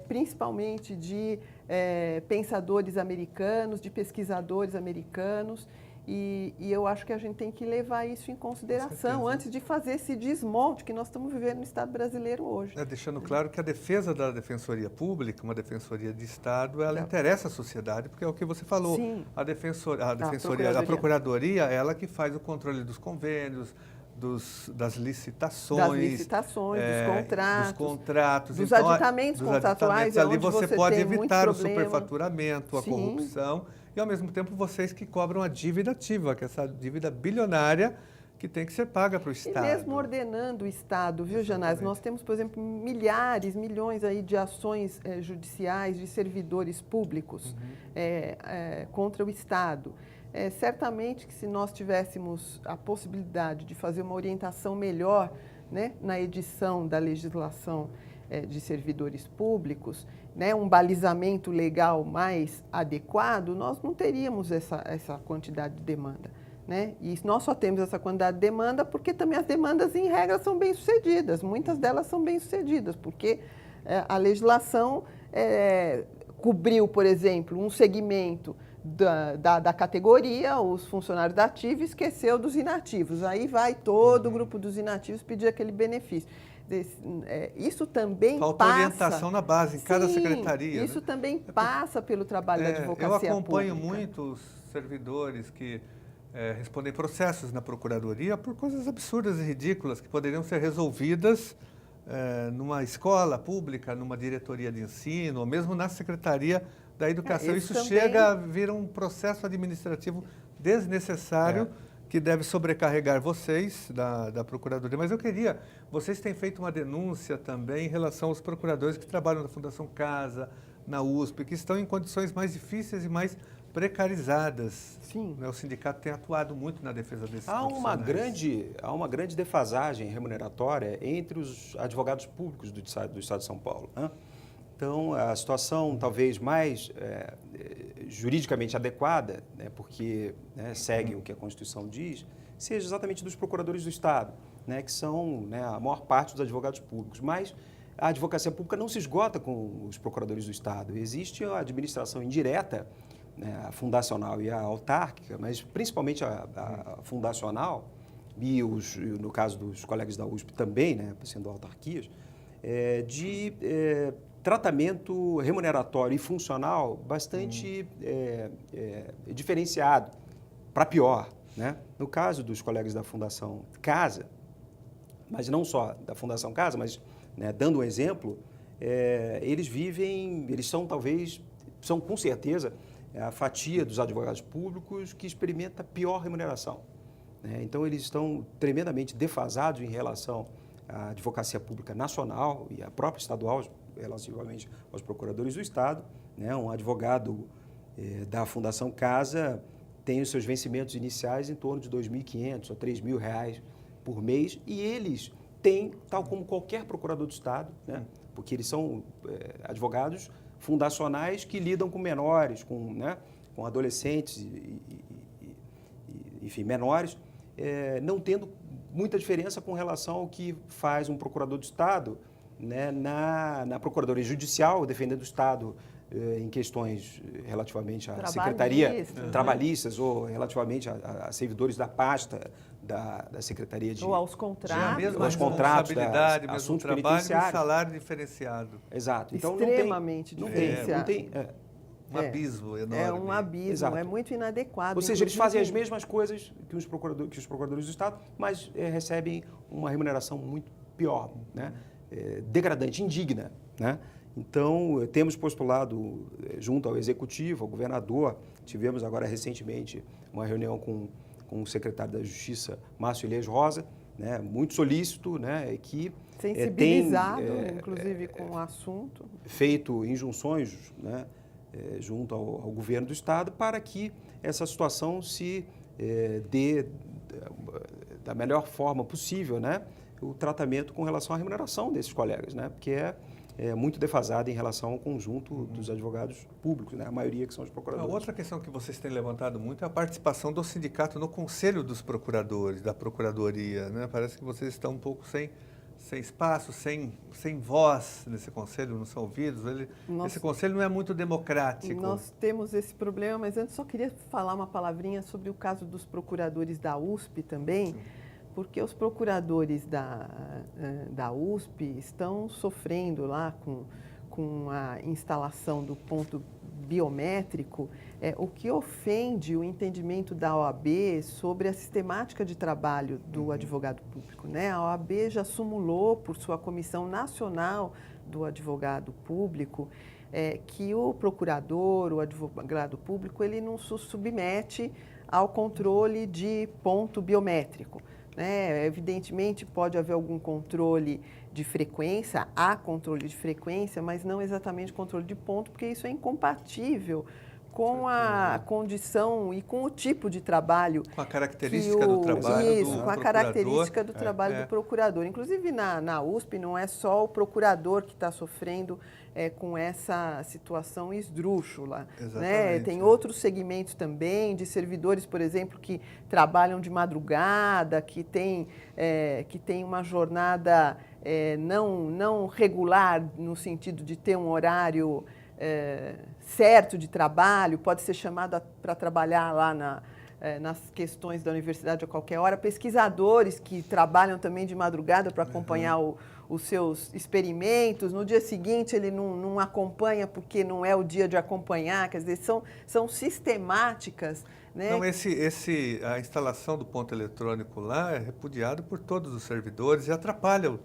Speaker 3: principalmente de pensadores americanos, de pesquisadores americanos, E eu acho que a gente tem que levar isso em consideração antes de fazer esse desmonte que nós estamos vivendo no Estado brasileiro hoje.
Speaker 1: Deixando claro que a defesa da Defensoria Pública, uma defensoria de Estado, ela interessa à sociedade, porque é o que você falou.
Speaker 3: Sim.
Speaker 1: A Procuradoria, ela que faz o controle dos convênios, das licitações,
Speaker 3: dos contratos, dos
Speaker 1: então,
Speaker 3: aditamentos contratuais,
Speaker 1: ali
Speaker 3: onde
Speaker 1: você pode evitar o
Speaker 3: problema.
Speaker 1: superfaturamento, a corrupção, e ao mesmo tempo vocês que cobram a dívida ativa, que é essa dívida bilionária que tem que ser paga para o Estado.
Speaker 3: E mesmo ordenando o Estado, viu, Janás? Nós temos, por exemplo, milhões aí de ações judiciais de servidores públicos contra o Estado. Certamente que se nós tivéssemos a possibilidade de fazer uma orientação melhor, né, na edição da legislação de servidores públicos, né, um balizamento legal mais adequado, nós não teríamos essa quantidade de demanda. Né? E nós só temos essa quantidade de demanda porque também as demandas, em regra, são bem-sucedidas. Muitas delas são bem-sucedidas, porque a legislação cobriu, por exemplo, um segmento da categoria, os funcionários da ativa, e esqueceu dos inativos. Aí vai todo o grupo dos inativos pedir aquele benefício. Isso também
Speaker 1: Falta orientação na base, em cada secretaria.
Speaker 3: Isso também passa pelo trabalho da advocacia pública.
Speaker 1: Eu acompanho muitos servidores que respondem processos na Procuradoria por coisas absurdas e ridículas que poderiam ser resolvidas numa escola pública, numa diretoria de ensino, ou mesmo na Secretaria da Educação. Isso também chega a vir um processo administrativo desnecessário que deve sobrecarregar vocês da Procuradoria. Mas vocês têm feito uma denúncia também em relação aos procuradores que trabalham na Fundação Casa, na USP, que estão em condições mais difíceis e mais precarizadas.
Speaker 3: Sim.
Speaker 1: O sindicato tem atuado muito na defesa desses
Speaker 2: Há uma grande defasagem remuneratória entre os advogados públicos do Estado de São Paulo, né? Então, a situação talvez mais juridicamente adequada, né, porque segue o que a Constituição diz, seja exatamente dos procuradores do Estado, né, que são a maior parte dos advogados públicos. Mas a advocacia pública não se esgota com os procuradores do Estado. Existe a administração indireta, a fundacional e a autárquica, mas principalmente a fundacional, e no caso dos colegas da USP também, sendo autarquias, de tratamento remuneratório e funcional bastante diferenciado, para pior. Né? No caso dos colegas da Fundação Casa, mas não só da Fundação Casa, mas dando um exemplo, eles são com certeza a fatia dos advogados públicos que experimenta pior remuneração. Então, eles estão tremendamente defasados em relação à advocacia pública nacional e à própria estadual, relativamente aos procuradores do Estado. Um advogado da Fundação Casa tem os seus vencimentos iniciais em torno de R$ 2.500 a R$ 3.000 por mês, e eles têm, tal como qualquer procurador do Estado, porque eles são advogados fundacionais que lidam com menores, com adolescentes, enfim, menores, não tendo muita diferença com relação ao que faz um procurador do Estado na Procuradoria Judicial, defendendo o Estado em questões relativamente à Secretaria trabalhistas ou relativamente a servidores da pasta da Secretaria de...
Speaker 3: Ou aos contratos.
Speaker 1: A mesma responsabilidade, mesmo trabalho e salário diferenciado.
Speaker 2: Exato. Então,
Speaker 3: extremamente diferenciado.
Speaker 2: Não tem
Speaker 1: um abismo enorme.
Speaker 3: É um abismo,
Speaker 2: Exato.
Speaker 3: É muito inadequado.
Speaker 2: Ou seja, eles fazem as mesmas coisas que os procuradores do Estado, mas recebem uma remuneração muito pior, degradante, indigna. Então, temos postulado junto ao Executivo, ao governador, tivemos agora recentemente uma reunião com o secretário da Justiça, Márcio Ilês Rosa, muito solícito, que
Speaker 3: sensibilizado, inclusive, com o assunto.
Speaker 2: Feito injunções, junto ao governo do Estado, para que essa situação se dê da melhor forma possível, o tratamento com relação à remuneração desses colegas, porque é muito defasada em relação ao conjunto dos advogados públicos, a maioria que são os procuradores.
Speaker 1: A outra questão que vocês têm levantado muito é a participação do sindicato no Conselho dos Procuradores, da Procuradoria. Parece que vocês estão um pouco sem sem espaço, sem voz nesse conselho, não são ouvidos. Esse conselho não é muito democrático.
Speaker 3: Nós temos esse problema, mas antes só queria falar uma palavrinha sobre o caso dos procuradores da USP também, porque os procuradores da USP estão sofrendo lá com a instalação do ponto biométrico, o que ofende o entendimento da OAB sobre a sistemática de trabalho do advogado público, né? A OAB já sumulou por sua Comissão Nacional do Advogado Público que o procurador, o advogado público, ele não se submete ao controle de ponto biométrico, né? Evidentemente, pode haver algum controle de frequência, há controle de frequência, mas não exatamente controle de ponto, porque isso é incompatível com a condição e com o tipo de trabalho.
Speaker 1: Com a característica do trabalho do
Speaker 3: procurador. Com a característica do trabalho do procurador. Inclusive, na USP, não é só o procurador que está sofrendo com essa situação esdrúxula, né? Tem outros segmentos também, de servidores, por exemplo, que trabalham de madrugada, que tem uma jornada não regular, no sentido de ter um horário certo de trabalho, pode ser chamado para trabalhar lá nas questões da universidade a qualquer hora, pesquisadores que trabalham também de madrugada para acompanhar os seus experimentos, no dia seguinte ele não acompanha porque não é o dia de acompanhar, quer dizer, são sistemáticas. Né?
Speaker 1: Então, a instalação do ponto eletrônico lá é repudiado por todos os servidores e atrapalha o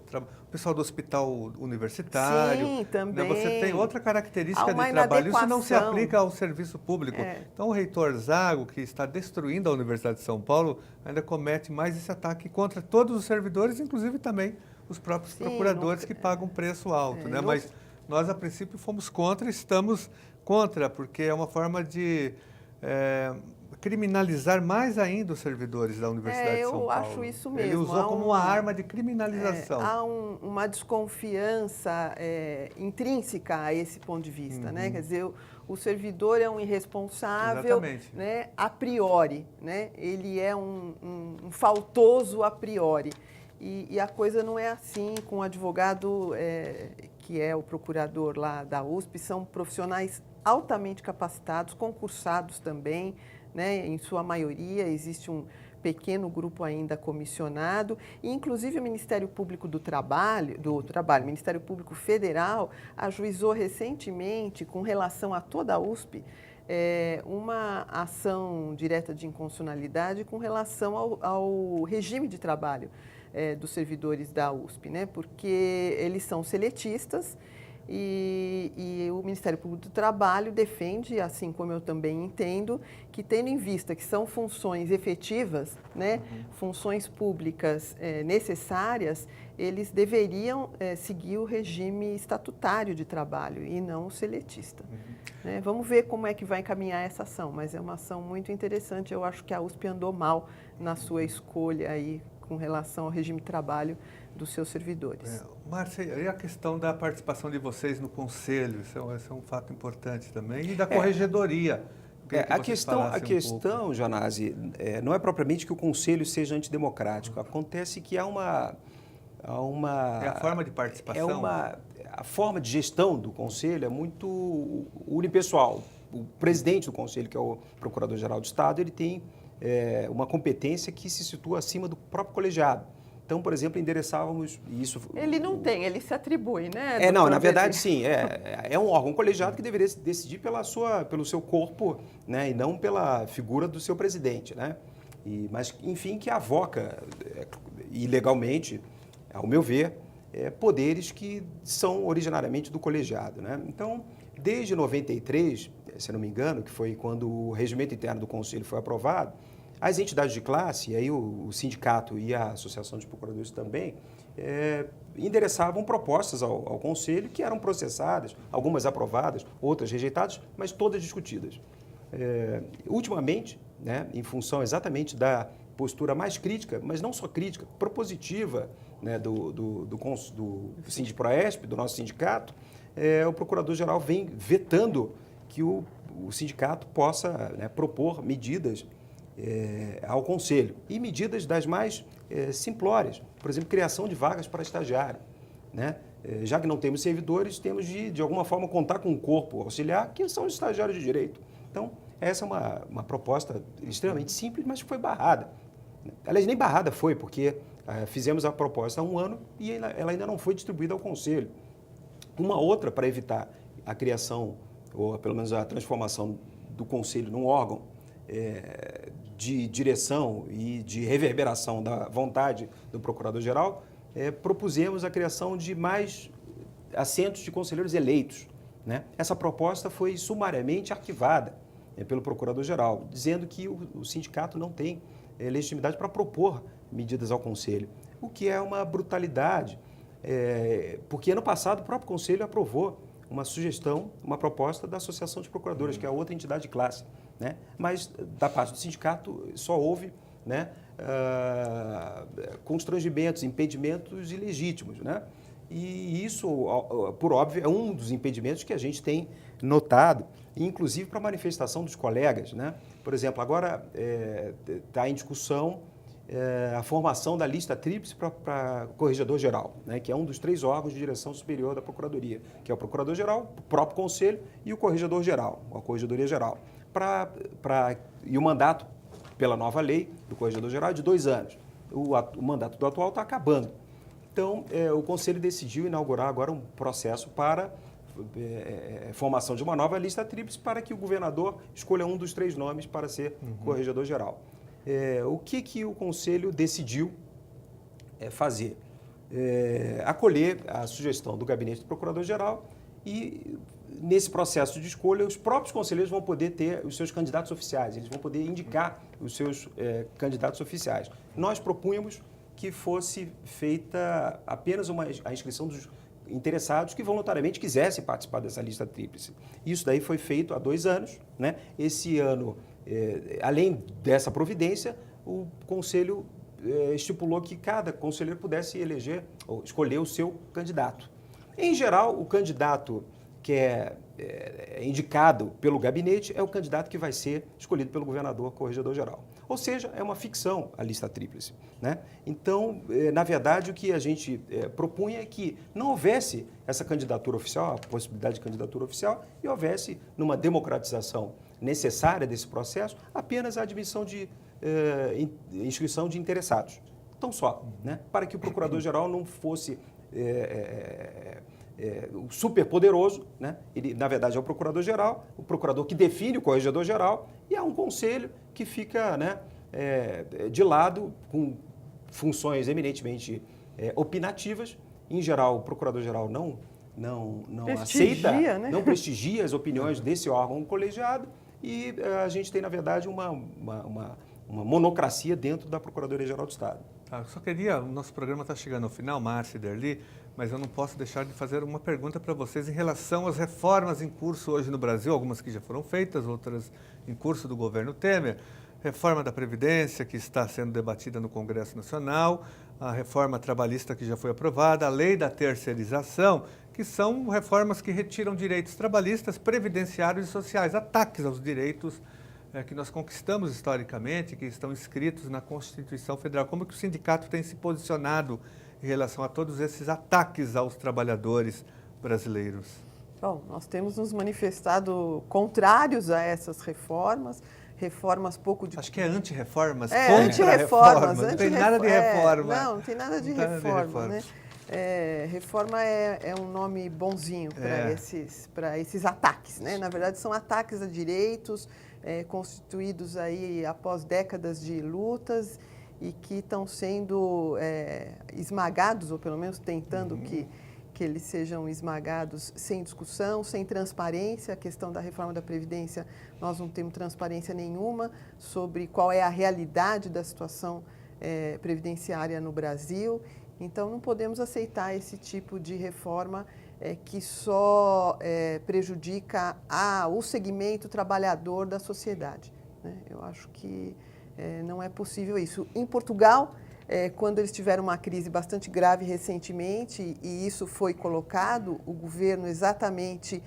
Speaker 1: pessoal do hospital universitário.
Speaker 3: Sim, também.
Speaker 1: Né? Você tem outra característica de trabalho, isso não se aplica ao serviço público. Então, o reitor Zago, que está destruindo a Universidade de São Paulo, ainda comete mais esse ataque contra todos os servidores, inclusive também os próprios procuradores que pagam preço alto. Né? Mas nós, a princípio, fomos contra, estamos contra, porque é uma forma de criminalizar mais ainda os servidores da Universidade de São Paulo.
Speaker 3: Eu acho isso mesmo.
Speaker 1: Ele usou como uma arma de criminalização.
Speaker 3: Há uma desconfiança intrínseca a esse ponto de vista, né? Quer dizer, o servidor é um irresponsável, né, a priori, né? Ele é um faltoso a priori. E a coisa não é assim com o advogado, que é o procurador lá da USP, são profissionais altamente capacitados, concursados também, né? Em sua maioria, existe um pequeno grupo ainda comissionado, e inclusive o Ministério Público do Trabalho, o Ministério Público Federal, ajuizou recentemente, com relação a toda a USP, uma ação direta de inconstitucionalidade com relação ao regime de trabalho dos servidores da USP, né? Porque eles são seletistas e o Ministério Público do Trabalho defende, assim como eu também entendo, que tendo em vista que são funções efetivas, né, funções públicas necessárias, eles deveriam seguir o regime estatutário de trabalho e não o seletista. Né? Vamos ver como é que vai encaminhar essa ação, mas é uma ação muito interessante. Eu acho que a USP andou mal na sua escolha aí com relação ao regime de trabalho dos seus servidores.
Speaker 1: Márcia, e a questão da participação de vocês no conselho? Esse é um fato importante também. E da corregedoria?
Speaker 2: A questão, Janase, não é propriamente que o conselho seja antidemocrático. Acontece que há uma...
Speaker 1: É a forma de participação?
Speaker 2: A forma de gestão do conselho é muito unipessoal. O presidente do conselho, que é o Procurador-Geral do Estado, ele tem uma competência que se situa acima do próprio colegiado. Então, por exemplo, endereçávamos isso...
Speaker 3: Ele não tem, ele se atribui, né?
Speaker 2: Não, na verdade, sim. É um órgão colegiado que deveria decidir pelo seu corpo, né, e não pela figura do seu presidente, né? Mas, enfim, que avoca ilegalmente, ao meu ver, poderes que são originariamente do colegiado, né? Então, desde 93, se não me engano, que foi quando o regimento interno do Conselho foi aprovado, as entidades de classe, e aí o sindicato e a Associação de Procuradores também, endereçavam propostas ao Conselho que eram processadas, algumas aprovadas, outras rejeitadas, mas todas discutidas. Ultimamente, né, em função exatamente da postura mais crítica, mas não só crítica, propositiva, né, do Sindproesp, do nosso sindicato, o Procurador-Geral vem vetando que o sindicato possa, né, propor medidas ao Conselho, e medidas das mais simplórias, por exemplo, criação de vagas para estagiário, né? Já que não temos servidores, temos de alguma forma, contar com um corpo auxiliar, que são os estagiários de direito. Então, essa é uma proposta extremamente simples, mas foi barrada. Aliás, nem barrada foi, porque fizemos a proposta há um ano e ela ainda não foi distribuída ao Conselho. Uma outra, para evitar a criação, ou pelo menos a transformação do Conselho num órgão de direção e de reverberação da vontade do Procurador-Geral, propusemos a criação de mais assentos de conselheiros eleitos, né? Essa proposta foi sumariamente arquivada pelo Procurador-Geral, dizendo que o sindicato não tem legitimidade para propor medidas ao Conselho, o que é uma brutalidade, porque ano passado o próprio Conselho aprovou uma sugestão, uma proposta da Associação de Procuradores, que é a outra entidade de classe, né? Mas da parte do sindicato só houve, né, constrangimentos, impedimentos ilegítimos, né? E isso, por óbvio, é um dos impedimentos que a gente tem notado, inclusive para a manifestação dos colegas, né? Por exemplo, agora está em discussão a formação da lista tríplice para corregedor-geral, né? Que é um dos 3 órgãos de direção superior da Procuradoria, que é o Procurador-Geral, o próprio Conselho e o Corregedor-Geral, a Corregedoria-Geral. E o mandato, pela nova lei do Corregedor-Geral, é de 2 anos. O mandato do atual está acabando. Então, o Conselho decidiu inaugurar agora um processo para formação de uma nova lista tríplice para que o governador escolha um dos 3 nomes para ser corregedor-geral. O que o Conselho decidiu fazer? Acolher a sugestão do Gabinete do Procurador-Geral e, nesse processo de escolha, os próprios conselheiros vão poder ter os seus candidatos oficiais, eles vão poder indicar os seus candidatos oficiais. Nós propunhamos que fosse feita apenas a inscrição dos interessados que voluntariamente quisessem participar dessa lista tríplice. Isso daí foi feito há 2 anos, né? Esse ano, além dessa providência, o Conselho estipulou que cada conselheiro pudesse eleger ou escolher o seu candidato. Em geral, o candidato que é indicado pelo gabinete é o candidato que vai ser escolhido pelo governador corregedor-geral. Ou seja, é uma ficção a lista tríplice, né? Então, na verdade, o que a gente propunha é que não houvesse essa candidatura oficial, a possibilidade de candidatura oficial, e houvesse, numa democratização necessária desse processo, apenas a admissão de inscrição de interessados. Então, só, né? Para que o procurador-geral não fosse super poderoso, né? Ele, na verdade, é o procurador-geral, o procurador que define o corregedor-geral, e há um conselho que fica, né, de lado, com funções eminentemente opinativas. Em geral, o procurador-geral não aceita,
Speaker 3: né?
Speaker 2: não prestigia as opiniões desse órgão colegiado, e a gente tem, na verdade, uma monocracia dentro da Procuradoria-Geral do Estado.
Speaker 1: Eu só queria, o nosso programa está chegando ao final, Márcia e Derli, mas eu não posso deixar de fazer uma pergunta para vocês em relação às reformas em curso hoje no Brasil, algumas que já foram feitas, outras em curso do governo Temer. Reforma da Previdência, que está sendo debatida no Congresso Nacional, a reforma trabalhista que já foi aprovada, a lei da terceirização, que são reformas que retiram direitos trabalhistas, previdenciários e sociais, ataques aos direitos que nós conquistamos historicamente, que estão inscritos na Constituição Federal. Como que o sindicato tem se posicionado em relação a todos esses ataques aos trabalhadores brasileiros?
Speaker 3: Bom, nós temos nos manifestado contrários a essas reformas pouco de...
Speaker 1: Acho que é anti-reformas,
Speaker 3: anti-reformas.
Speaker 1: Não tem nada de reforma.
Speaker 3: Não tem nada de reforma, né? Reforma é um nome bonzinho para esses ataques, né? Na verdade, são ataques a direitos constituídos aí após décadas de lutas e que estão sendo esmagados, ou pelo menos tentando que eles sejam esmagados sem discussão, sem transparência. A questão da reforma da Previdência, nós não temos transparência nenhuma sobre qual é a realidade da situação previdenciária no Brasil. Então, não podemos aceitar esse tipo de reforma que só prejudica o segmento trabalhador da sociedade, né? Eu acho que não é possível isso. Em Portugal, quando eles tiveram uma crise bastante grave recentemente, e isso foi colocado, o governo exatamente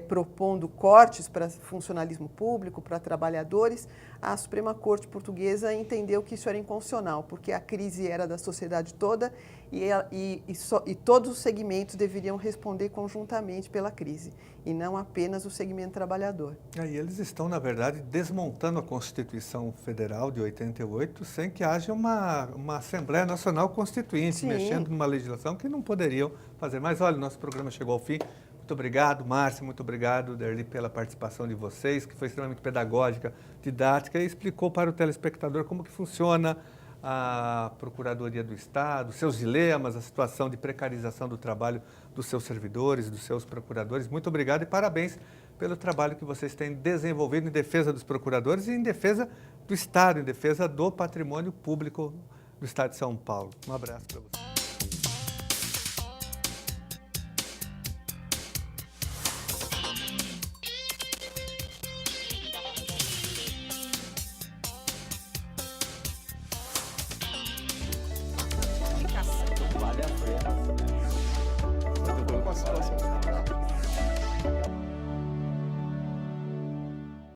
Speaker 3: propondo cortes para funcionalismo público, para trabalhadores, a Suprema Corte Portuguesa entendeu que isso era inconstitucional, porque a crise era da sociedade toda e todos os segmentos deveriam responder conjuntamente pela crise, e não apenas o segmento trabalhador.
Speaker 1: Aí eles estão, na verdade, desmontando a Constituição Federal de 88 sem que haja uma Assembleia Nacional Constituinte,
Speaker 3: Sim.
Speaker 1: mexendo numa legislação que não poderiam fazer. Mas olha, nosso programa chegou ao fim. Muito obrigado, Márcia, muito obrigado, Derli, pela participação de vocês, que foi extremamente pedagógica, didática e explicou para o telespectador como que funciona a Procuradoria do Estado, seus dilemas, a situação de precarização do trabalho dos seus servidores, dos seus procuradores. Muito obrigado e parabéns pelo trabalho que vocês têm desenvolvido em defesa dos procuradores e em defesa do Estado, em defesa do patrimônio público do Estado de São Paulo. Um abraço para vocês.